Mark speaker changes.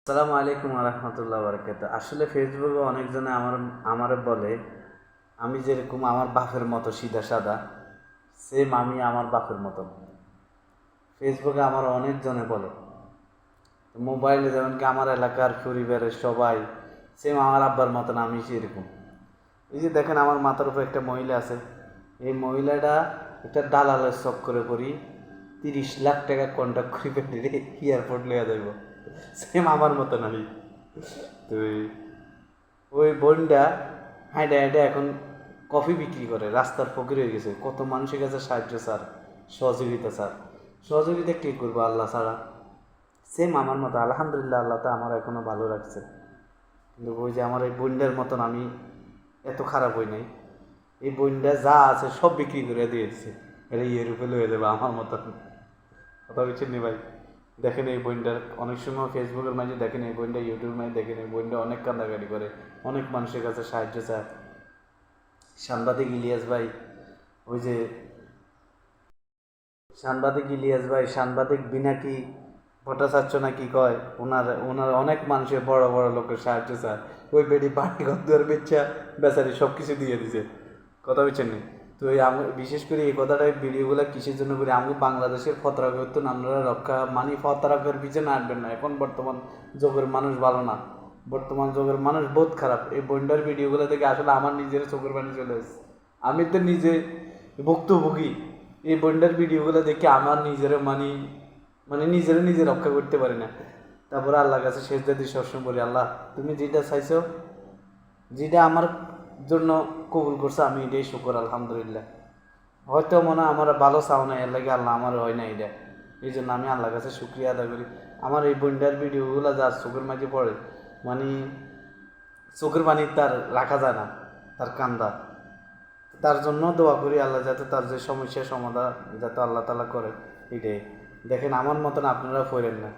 Speaker 1: আসসালামু আলাইকুম রহমতুল্লাহ বরকাত। আসলে ফেসবুকে অনেকজনে আমারে বলে আমি যেরকম আমার বাপের মতো সিধা সাদা, সেম আমি আমার বাপের মতো। ফেসবুকে আমার অনেকজনে বলে, মোবাইলে যেমন কি আমার এলাকার পরিবারের সবাই সেম আমার আব্বার মতন আমি সেরকম। এই যে দেখেন আমার মাথার উপর একটা মহিলা আছে, এই মহিলাটা একটা দালালের চক্করে পড়ি 30 লাখ টাকা কন্ট্যাক্ট করে পেটে এয়ারপোর্ট লইয়া যাইব, সেম আমার মতন আমি। তো ওই বোনটা হাঁটে হাঁটে এখন কফি বিক্রি করে, রাস্তার ফকির হয়ে গেছে। কত মানুষের কাছে সাহায্য স্যার, সহযোগিতা স্যার, সহযোগিতা কে করবো আল্লাহ ছাড়া। সেম আমার মতো, আলহামদুলিল্লাহ আল্লাহ তো আমার এখনো ভালো রাখছে। কিন্তু ওই যে আমার এই বোনটার মতন আমি এত খারাপ হই নাই। এই বোনটা যা আছে সব বিক্রি করে দিয়ে দিচ্ছে, এটা ইউরোপে লয়ে যাবে আমার মতন। কথা বলছেন নি ভাই? দেখেন এই বইনটার অনেক সময় ফেসবুকের মাঝে দেখেন, এই বইনটা ইউটিউবের মাঝে দেখেন, এই বইনটা অনেক কান্দাকাটি করে, অনেক মানুষের কাছে সাহায্য চায়। সাংবাদিক ইলিয়াস ভাই, ওই যে সাংবাদিক ইলিয়াস ভাই, সাংবাদিক বিনাকি ভট্টাচার্য না কি কয়, ওনার ওনার অনেক মানুষের বড় বড় লোকের সাহায্য চায়। ওই বেডি বাড়ি ঘর দুয়ার বেচা বেচারি সব কিছু দিয়ে দিছে। কথা বলছেন নি? তো এই আমি বিশেষ করে এই কথাটা ভিডিওগুলো কিসের জন্য করি, আমি বাংলাদেশের ফতরাগত আপনারা রক্ষা মানে ফতরাকের পিছনে আটবেন না। এখন বর্তমান যুগের মানুষ ভালো না, বর্তমান যুগের মানুষ বহুত খারাপ। এই বন্ডার ভিডিওগুলো দেখে আসলে আমার নিজের চোখের পানি চলে এসেছে। আমি তো নিজে ভুক্তভোগী। এই বন্ডার ভিডিওগুলো দেখে আমার নিজের মানে মানে নিজেরা নিজে রক্ষা করতে পারি না। তারপরে আল্লাহর কাছে শেষ যদি সবসময় বলি, আল্লাহ তুমি যেটা চাইছো, যেটা আমার জন্য কবুল করছে, আমি এটাই শুকর আলহামদুলিল্লাহ। হয়তো মনে হয় আমার ভালো চাও না, এর লাগে আল্লাহ আমার হয় না এটা। এই জন্য আমি আল্লাহর কাছে শুক্রিয়া আদায় করি। আমার এই বন্ডার ভিডিওগুলো যার চোখের মাঝে পড়ে, মানে চোখের পানি তার রাখা যায় না, তার কান্দা। তার জন্য দোয়া করি আল্লাহ যাতে তার যে সমস্যার সমাধান যাতে আল্লাহ তালা করে। এটাই দেখেন, আমার মতন আপনারা ফেরেন না।